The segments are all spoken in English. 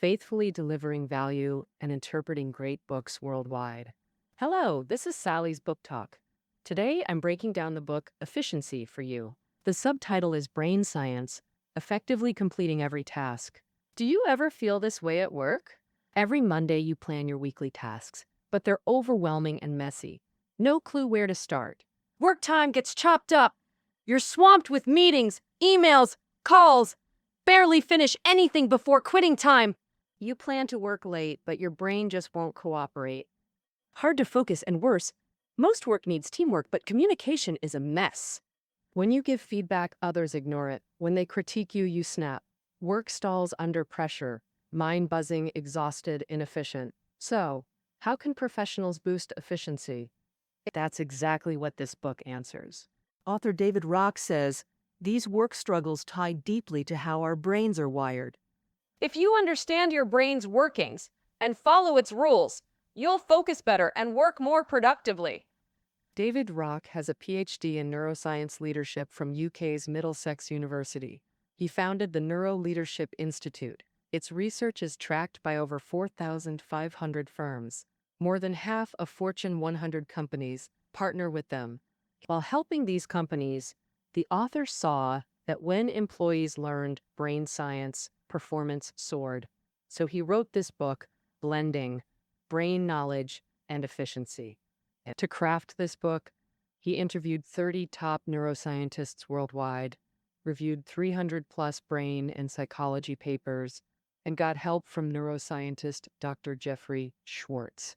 faithfully delivering value and interpreting great books worldwide. Hello, this is Sally's Book Talk. Today, I'm breaking down the book Efficiency for you. The subtitle is Brain Science, Effectively Completing Every Task. Do you ever feel this way at work? Every Monday, you plan your weekly tasks, but they're overwhelming and messy. No clue where to start. Work time gets chopped up. You're swamped with meetings, emails, calls. Barely finish anything before quitting time. You plan to work late, but your brain just won't cooperate. Hard to focus, and worse, most work needs teamwork, but communication is a mess. When you give feedback, others ignore it. When they critique you, you snap. Work stalls under pressure, mind buzzing, exhausted, inefficient. So, how can professionals boost efficiency? That's exactly what this book answers. Author David Rock says, these work struggles tie deeply to how our brains are wired. If you understand your brain's workings and follow its rules, you'll focus better and work more productively. David Rock has a PhD in neuroscience leadership from UK's Middlesex University. He founded the Neuro Leadership Institute. Its research is tracked by over 4,500 firms. More than half of Fortune 100 companies partner with them. While helping these companies, the author saw that when employees learned brain science, performance soared. So he wrote this book, Blending Brain Knowledge and Efficiency. To craft this book, he interviewed 30 top neuroscientists worldwide, reviewed 300-plus brain and psychology papers, and got help from neuroscientist Dr. Jeffrey Schwartz.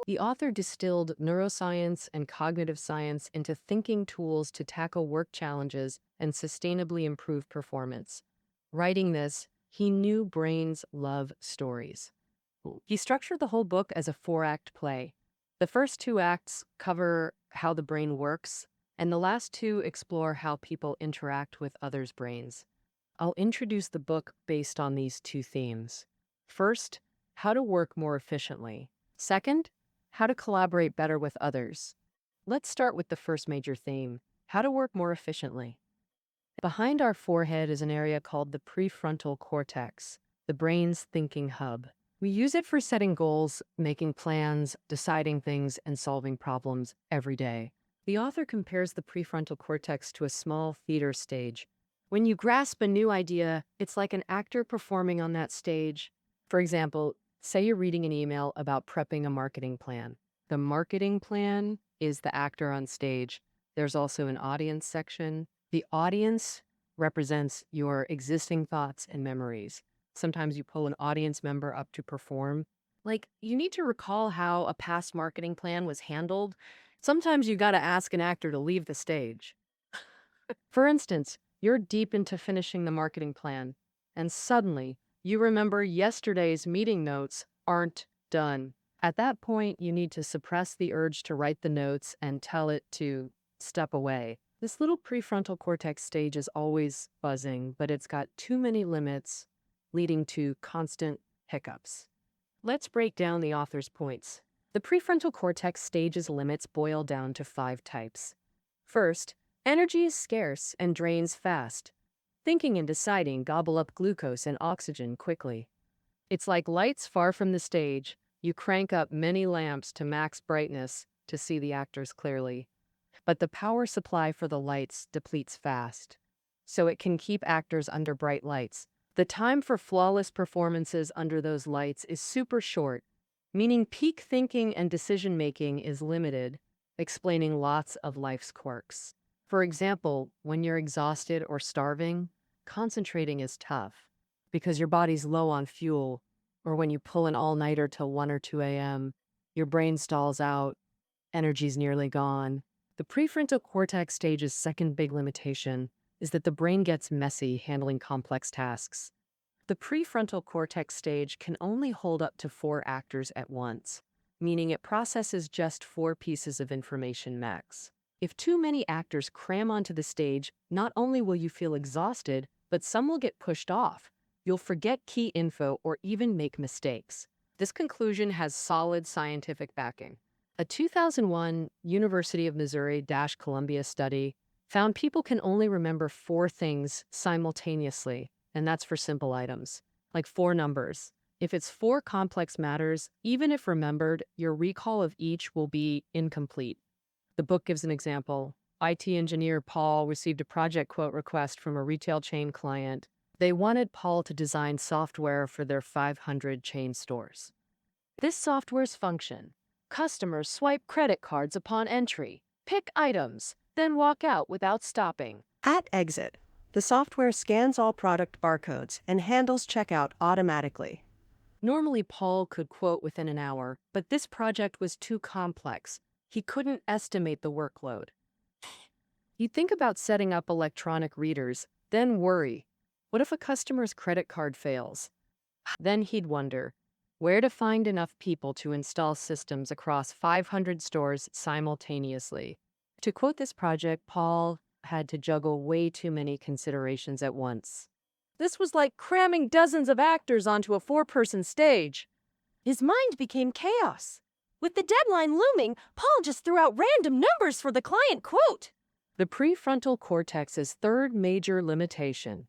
The author distilled neuroscience and cognitive science into thinking tools to tackle work challenges and sustainably improve performance. Writing this, he knew brains love stories. He structured the whole book as a 4-act play. The first 2 acts cover how the brain works, and the last 2 explore how people interact with others' brains. I'll introduce the book based on these 2 themes. First, how to work more efficiently. Second, how to collaborate better with others. Let's start with the first major theme, how to work more efficiently. Behind our forehead is an area called the prefrontal cortex, the brain's thinking hub. We use it for setting goals, making plans, deciding things, and solving problems every day. The author compares the prefrontal cortex to a small theater stage. When you grasp a new idea, it's like an actor performing on that stage. For example, say you're reading an email about prepping a marketing plan. The marketing plan is the actor on stage. There's also an audience section. The audience represents your existing thoughts and memories. Sometimes you pull an audience member up to perform. Like, you need to recall how a past marketing plan was handled. Sometimes you gotta ask an actor to leave the stage. For instance, you're deep into finishing the marketing plan, and suddenly you remember yesterday's meeting notes aren't done. At that point, you need to suppress the urge to write the notes and tell it to step away. This little prefrontal cortex stage is always buzzing, but it's got too many limits, leading to constant hiccups. Let's break down the author's points. The prefrontal cortex stage's limits boil down to 5 types. First, energy is scarce and drains fast. Thinking and deciding gobble up glucose and oxygen quickly. It's like lights far from the stage. You crank up many lamps to max brightness to see the actors clearly. But the power supply for the lights depletes fast, so it can keep actors under bright lights. The time for flawless performances under those lights is super short, meaning peak thinking and decision-making is limited, explaining lots of life's quirks. For example, when you're exhausted or starving, concentrating is tough because your body's low on fuel, or when you pull an all-nighter till 1 or 2 a.m., your brain stalls out, energy's nearly gone. The prefrontal cortex stage's second big limitation is that the brain gets messy handling complex tasks. The prefrontal cortex stage can only hold up to 4 actors at once, meaning it processes just 4 pieces of information max. If too many actors cram onto the stage, not only will you feel exhausted, but some will get pushed off. You'll forget key info or even make mistakes. This conclusion has solid scientific backing. A 2001 University of Missouri-Columbia study found people can only remember 4 things simultaneously, and that's for simple items, like 4 numbers. If it's four complex matters, even if remembered, your recall of each will be incomplete. The book gives an example. IT engineer Paul received a project quote request from a retail chain client. They wanted Paul to design software for their 500 chain stores. This software's function: customers swipe credit cards upon entry, pick items, then walk out without stopping. At exit, the software scans all product barcodes and handles checkout automatically. Normally, Paul could quote within an hour, but this project was too complex. He couldn't estimate the workload. You'd think about setting up electronic readers, then worry. What if a customer's credit card fails? Then he'd wonder where to find enough people to install systems across 500 stores simultaneously. To quote this project, Paul had to juggle way too many considerations at once. This was like cramming dozens of actors onto a four-person stage. His mind became chaos. With the deadline looming, Paul just threw out random numbers for the client quote. The prefrontal cortex's third major limitation: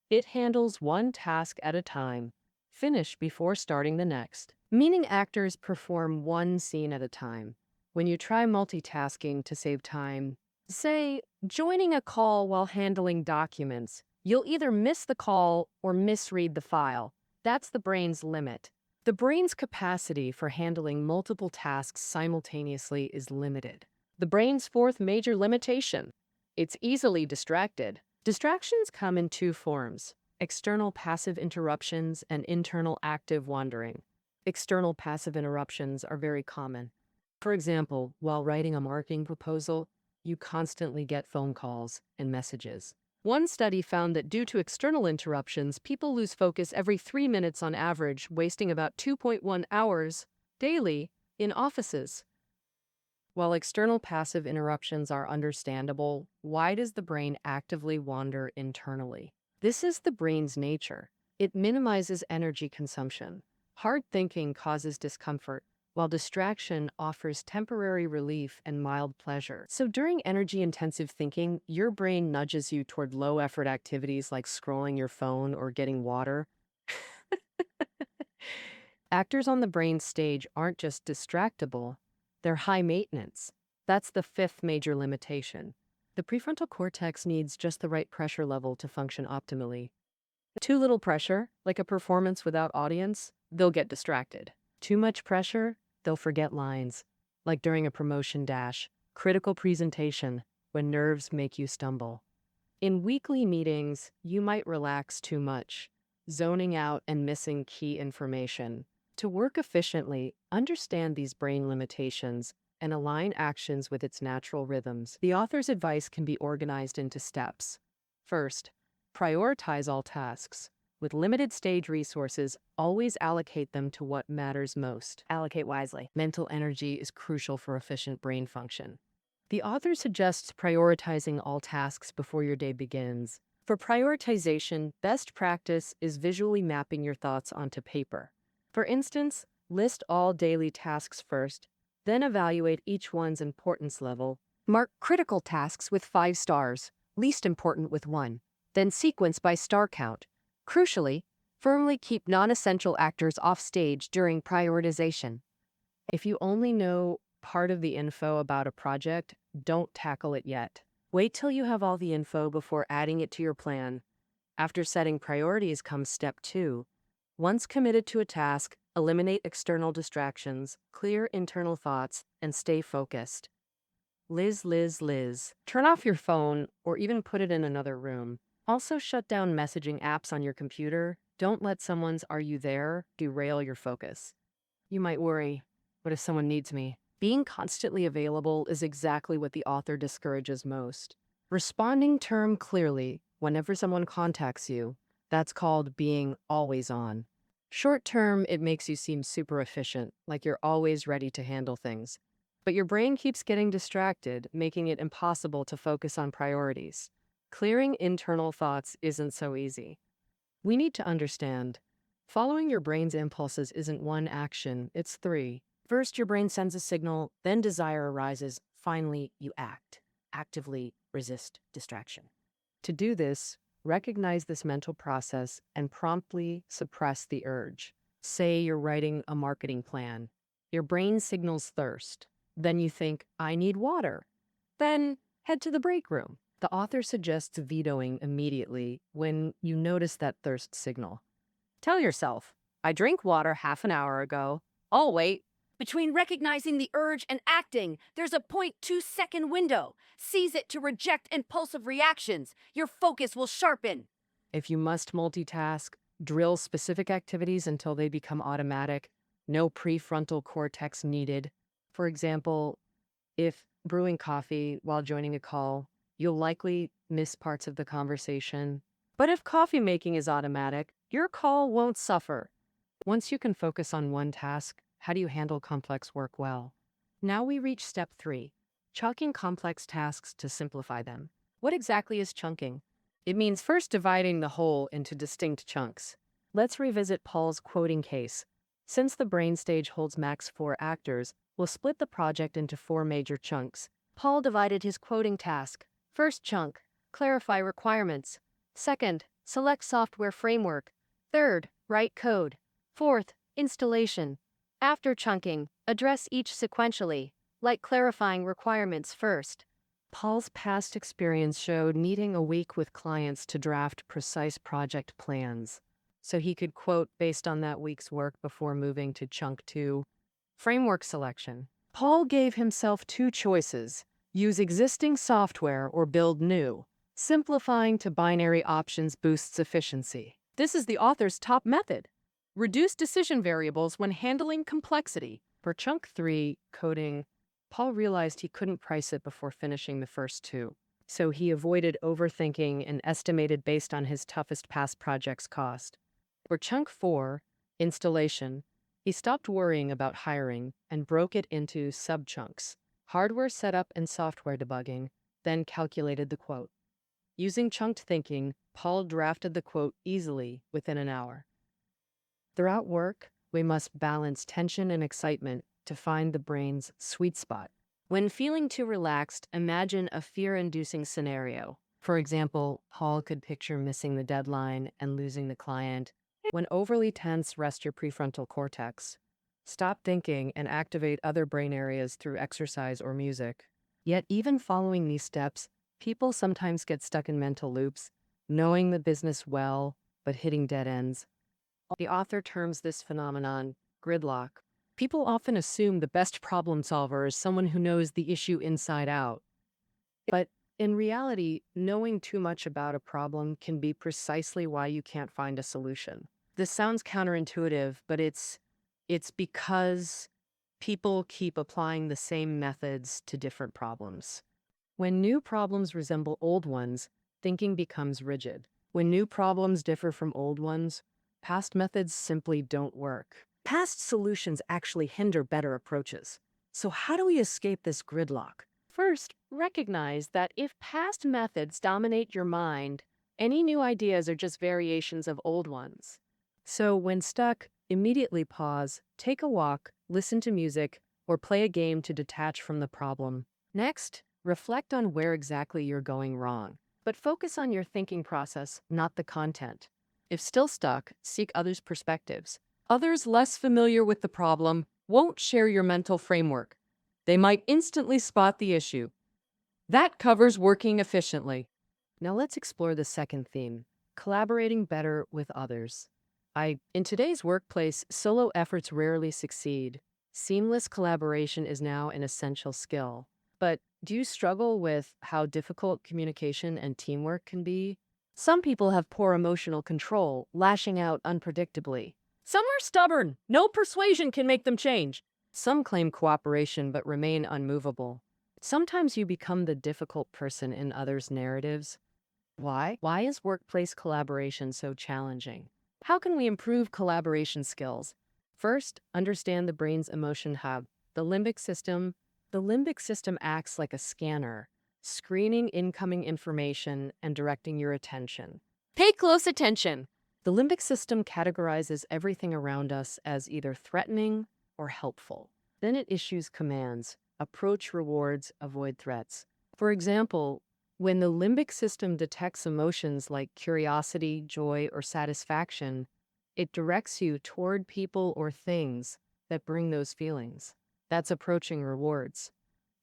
it handles one task at a time, finish before starting the next. Meaning actors perform one scene at a time. When you try multitasking to save time, say, joining a call while handling documents, you'll either miss the call or misread the file. That's the brain's limit. The brain's capacity for handling multiple tasks simultaneously is limited. The brain's fourth major limitation: it's easily distracted. Distractions come in two forms: external passive interruptions and internal active wandering. External passive interruptions are very common. For example, while writing a marketing proposal, you constantly get phone calls and messages. One study found that due to external interruptions, people lose focus every 3 minutes on average, wasting about 2.1 hours daily in offices. While external passive interruptions are understandable, why does the brain actively wander internally? This is the brain's nature. It minimizes energy consumption. Hard thinking causes discomfort, while distraction offers temporary relief and mild pleasure. So during energy-intensive thinking, your brain nudges you toward low-effort activities like scrolling your phone or getting water. Actors on the brain stage aren't just distractible, they're high maintenance. That's the fifth major limitation. The prefrontal cortex needs just the right pressure level to function optimally. Too little pressure, like a performance without audience, they'll get distracted. Too much pressure, they'll forget lines, like during a promotion dash, critical presentation, when nerves make you stumble. In weekly meetings, you might relax too much, zoning out and missing key information. To work efficiently, understand these brain limitations and align actions with its natural rhythms. The author's advice can be organized into steps. First, prioritize all tasks. With limited stage resources, always allocate them to what matters most. Allocate wisely. Mental energy is crucial for efficient brain function. The author suggests prioritizing all tasks before your day begins. For prioritization, best practice is visually mapping your thoughts onto paper. For instance, list all daily tasks first, then evaluate each one's importance level. Mark critical tasks with 5 stars, least important with 1, then sequence by star count. Crucially, firmly keep non-essential actors off stage during prioritization. If you only know part of the info about a project, don't tackle it yet. Wait till you have all the info before adding it to your plan. After setting priorities comes step 2. Once committed to a task, eliminate external distractions, clear internal thoughts, and stay focused. Liz. Turn off your phone or even put it in another room. Also shut down messaging apps on your computer. Don't let someone's "are you there" derail your focus. You might worry, what if someone needs me? Being constantly available is exactly what the author discourages most. Responding term clearly whenever someone contacts you, that's called being always on. Short term, it makes you seem super efficient, like you're always ready to handle things. But your brain keeps getting distracted, making it impossible to focus on priorities. Clearing internal thoughts isn't so easy. We need to understand, following your brain's impulses isn't one action, it's 3. First, your brain sends a signal, then desire arises, finally, you act. Actively resist distraction. To do this, recognize this mental process and promptly suppress the urge. Say you're writing a marketing plan. Your brain signals thirst. Then you think, I need water. Then head to the break room. The author suggests vetoing immediately when you notice that thirst signal. Tell yourself, I drank water half an hour ago. I'll wait. Between recognizing the urge and acting, there's a 0.2-second window. Seize it to reject impulsive reactions. Your focus will sharpen. If you must multitask, drill specific activities until they become automatic. No prefrontal cortex needed. For example, if brewing coffee while joining a call, you'll likely miss parts of the conversation. But if coffee making is automatic, your call won't suffer. Once you can focus on one task, how do you handle complex work well? Now we reach step 3, chunking complex tasks to simplify them. What exactly is chunking? It means first dividing the whole into distinct chunks. Let's revisit Paul's quoting case. Since the brain stage holds max 4 actors, we'll split the project into 4 major chunks. Paul divided his quoting task. First chunk, clarify requirements. Second, select software framework. Third, write code. Fourth, installation. After chunking, address each sequentially, like clarifying requirements first. Paul's past experience showed needing a week with clients to draft precise project plans, so he could quote based on that week's work before moving to chunk 2. Framework selection. Paul gave himself 2 choices: use existing software or build new. Simplifying to binary options boosts efficiency. This is the author's top method. Reduce decision variables when handling complexity. For chunk 3, coding, Paul realized he couldn't price it before finishing the first 2. So he avoided overthinking and estimated based on his toughest past project's cost. For chunk 4, installation, he stopped worrying about hiring and broke it into sub-chunks: hardware setup and software debugging, then calculated the quote. Using chunked thinking, Paul drafted the quote easily within an hour. Throughout work, we must balance tension and excitement to find the brain's sweet spot. When feeling too relaxed, imagine a fear-inducing scenario. For example, Paul could picture missing the deadline and losing the client. When overly tense, rest your prefrontal cortex. Stop thinking and activate other brain areas through exercise or music. Yet even following these steps, people sometimes get stuck in mental loops, knowing the business well, but hitting dead ends. The author terms this phenomenon gridlock. People often assume the best problem solver is someone who knows the issue inside out. But in reality, knowing too much about a problem can be precisely why you can't find a solution. This sounds counterintuitive, but it's because people keep applying the same methods to different problems. When new problems resemble old ones, thinking becomes rigid. When new problems differ from old ones, past methods simply don't work. Past solutions actually hinder better approaches. So how do we escape this gridlock? First, recognize that if past methods dominate your mind, any new ideas are just variations of old ones. So when stuck, immediately pause, take a walk, listen to music, or play a game to detach from the problem. Next, reflect on where exactly you're going wrong, but focus on your thinking process, not the content. If still stuck, seek others' perspectives. Others less familiar with the problem won't share your mental framework. They might instantly spot the issue. That covers working efficiently. Now let's explore the second theme, collaborating better with others. In today's workplace, solo efforts rarely succeed. Seamless collaboration is now an essential skill. But do you struggle with how difficult communication and teamwork can be? Some people have poor emotional control, lashing out unpredictably. Some are stubborn. No persuasion can make them change. Some claim cooperation but remain unmovable. Sometimes you become the difficult person in others' narratives. Why? Why is workplace collaboration so challenging? How can we improve collaboration skills? First, understand the brain's emotion hub, the limbic system. The limbic system acts like a scanner, screening incoming information and directing your attention. Pay close attention. The limbic system categorizes everything around us as either threatening or helpful. Then it issues commands: approach rewards, avoid threats. For example, when the limbic system detects emotions like curiosity, joy, or satisfaction, It directs you toward people or things that bring those feelings. That's approaching rewards.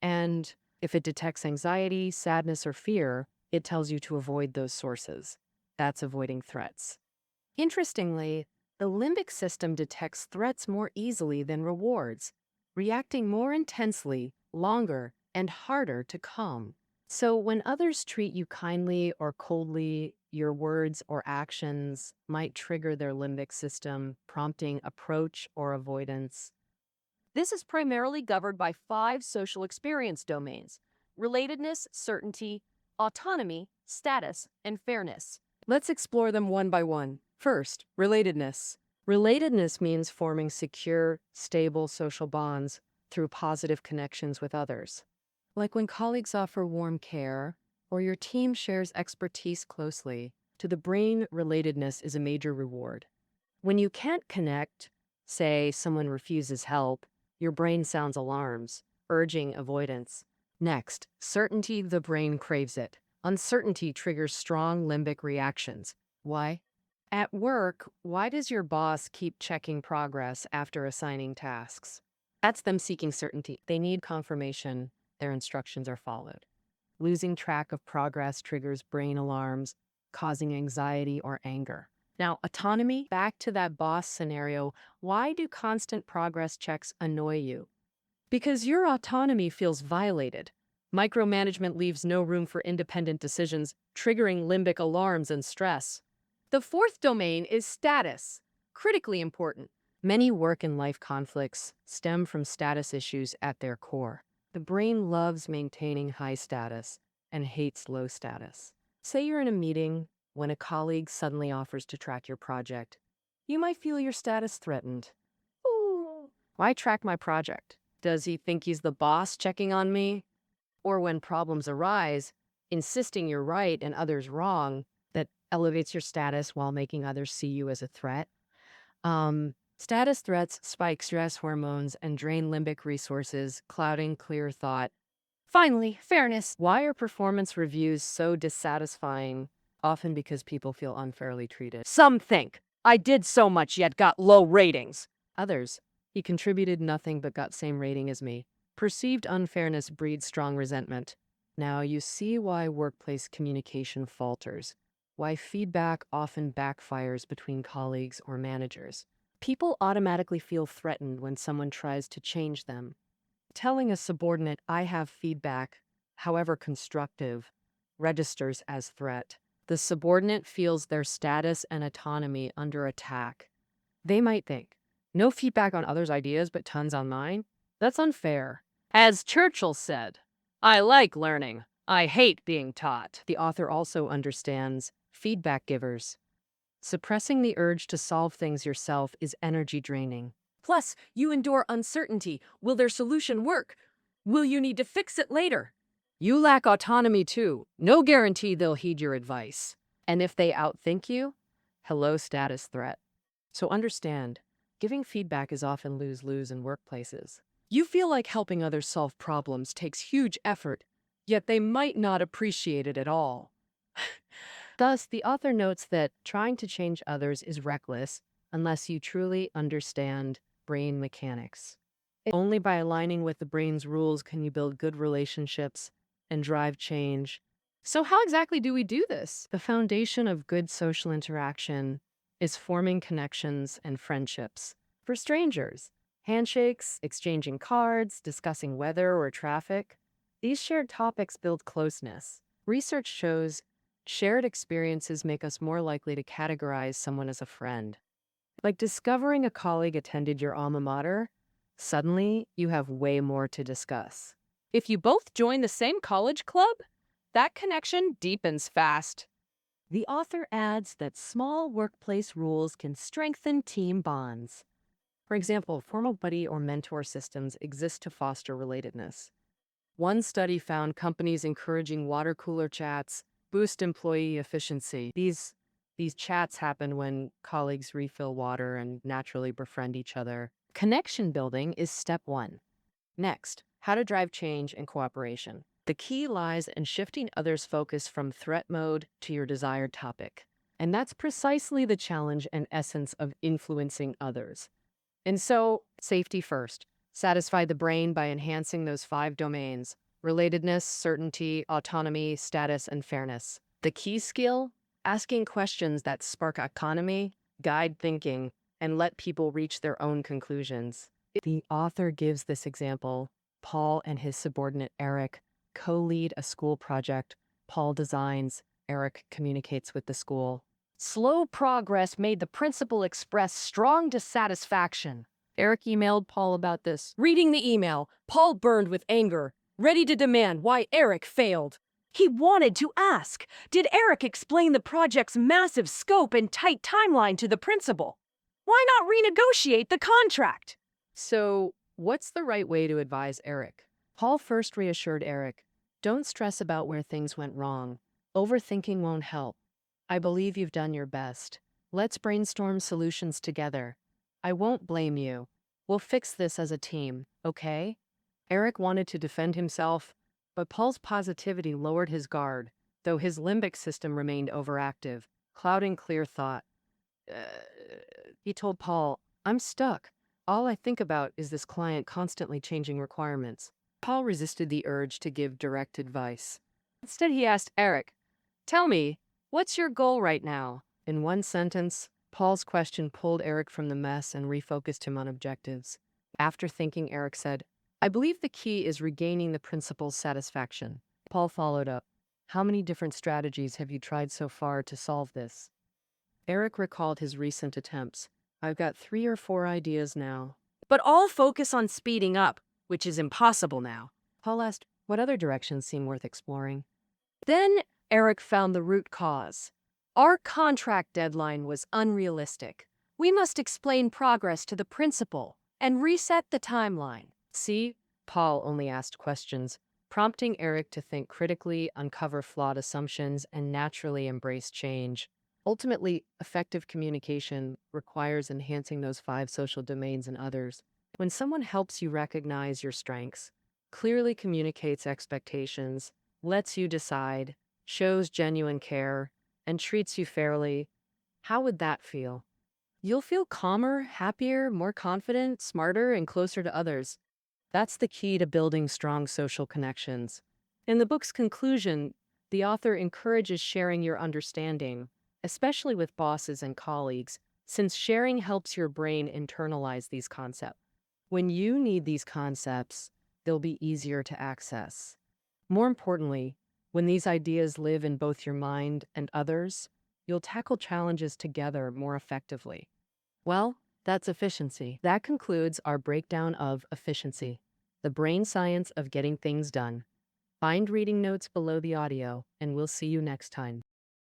And if it detects anxiety, sadness, or fear, it tells you to avoid those sources. That's avoiding threats. Interestingly, the limbic system detects threats more easily than rewards, reacting more intensely, longer, and harder to calm. So when others treat you kindly or coldly, your words or actions might trigger their limbic system, prompting approach or avoidance. This is primarily governed by 5 social experience domains: relatedness, certainty, autonomy, status, and fairness. Let's explore them one by one. First, relatedness. Relatedness means forming secure, stable social bonds through positive connections with others. Like when colleagues offer warm care or your team shares expertise closely, to the brain, relatedness is a major reward. When you can't connect, say someone refuses help, your brain sounds alarms, urging avoidance. Next, certainty, the brain craves it. Uncertainty triggers strong limbic reactions. Why? At work, why does your boss keep checking progress after assigning tasks? That's them seeking certainty. They need confirmation their instructions are followed. Losing track of progress triggers brain alarms, causing anxiety or anger. Now, autonomy, back to that boss scenario, why do constant progress checks annoy you? Because your autonomy feels violated. Micromanagement leaves no room for independent decisions, triggering limbic alarms and stress. The fourth domain is status, critically important. Many work and life conflicts stem from status issues at their core. The brain loves maintaining high status and hates low status. Say you're in a meeting when a colleague suddenly offers to track your project. You might feel your status threatened. Ooh, why track my project? Does he think he's the boss checking on me? Or when problems arise, insisting you're right and others wrong, that elevates your status while making others see you as a threat. Status threats spike stress hormones and drain limbic resources, clouding clear thought. Finally, fairness. Why are performance reviews so dissatisfying? Often because people feel unfairly treated. Some think, I did so much yet got low ratings. Others, he contributed nothing but got same rating as me. Perceived unfairness breeds strong resentment. Now you see why workplace communication falters, why feedback often backfires between colleagues or managers. People automatically feel threatened when someone tries to change them. Telling a subordinate, I have feedback, however constructive, registers as threat. The subordinate feels their status and autonomy under attack. They might think, no feedback on others' ideas, but tons on mine? That's unfair. As Churchill said, I like learning. I hate being taught. The author also understands feedback givers. Suppressing the urge to solve things yourself is energy draining. Plus, you endure uncertainty. Will their solution work? Will you need to fix it later? You lack autonomy too. No guarantee they'll heed your advice. And if they outthink you, hello, status threat. So understand, giving feedback is often lose-lose in workplaces. You feel like helping others solve problems takes huge effort, yet they might not appreciate it at all. Thus, the author notes that trying to change others is reckless unless you truly understand brain mechanics. Only by aligning with the brain's rules can you build good relationships and drive change. So how exactly do we do this? The foundation of good social interaction is forming connections and friendships. For strangers, handshakes, exchanging cards, discussing weather or traffic, these shared topics build closeness. Research shows shared experiences make us more likely to categorize someone as a friend. Like discovering a colleague attended your alma mater, suddenly you have way more to discuss. If you both join the same college club, that connection deepens fast. The author adds that small workplace rules can strengthen team bonds. For example, formal buddy or mentor systems exist to foster relatedness. One study found companies encouraging water cooler chats boost employee efficiency. These chats happen when colleagues refill water and naturally befriend each other. Connection building is step one. Next, how to drive change and cooperation. The key lies in shifting others' focus from threat mode to your desired topic. And that's precisely the challenge and essence of influencing others. And so, safety first. Satisfy the brain by enhancing those 5 domains: relatedness, certainty, autonomy, status, and fairness. The key skill? Asking questions that spark autonomy, guide thinking, and let people reach their own conclusions. The author gives this example. Paul and his subordinate Eric co-lead a school project. Paul designs, Eric communicates with the school. Slow progress made the principal express strong dissatisfaction. Eric emailed Paul about this. Reading the email, Paul burned with anger, ready to demand why Eric failed. He wanted to ask, did Eric explain the project's massive scope and tight timeline to the principal? Why not renegotiate the contract? So, what's the right way to advise Eric? Paul first reassured Eric, don't stress about where things went wrong. Overthinking won't help. I believe you've done your best. Let's brainstorm solutions together. I won't blame you. We'll fix this as a team, okay? Eric wanted to defend himself, but Paul's positivity lowered his guard, though his limbic system remained overactive, clouding clear thought. He told Paul, I'm stuck. All I think about is this client constantly changing requirements. Paul resisted the urge to give direct advice. Instead, he asked Eric, tell me, what's your goal right now? In one sentence, Paul's question pulled Eric from the mess and refocused him on objectives. After thinking, Eric said, I believe the key is regaining the principal's satisfaction. Paul followed up, how many different strategies have you tried so far to solve this? Eric recalled his recent attempts. I've got 3 or 4 ideas now. But all focus on speeding up, which is impossible now. Paul asked, what other directions seem worth exploring? Then Eric found the root cause. Our contract deadline was unrealistic. We must explain progress to the principal and reset the timeline. See, Paul only asked questions, prompting Eric to think critically, uncover flawed assumptions, and naturally embrace change. Ultimately, effective communication requires enhancing those 5 social domains in others. When someone helps you recognize your strengths, clearly communicates expectations, lets you decide, shows genuine care, and treats you fairly, how would that feel? You'll feel calmer, happier, more confident, smarter, and closer to others. That's the key to building strong social connections. In the book's conclusion, the author encourages sharing your understanding, especially with bosses and colleagues, since sharing helps your brain internalize these concepts. When you need these concepts, they'll be easier to access. More importantly, when these ideas live in both your mind and others, you'll tackle challenges together more effectively. Well, that's efficiency. That concludes our breakdown of efficiency, the brain science of getting things done. Find reading notes below the audio, and we'll see you next time.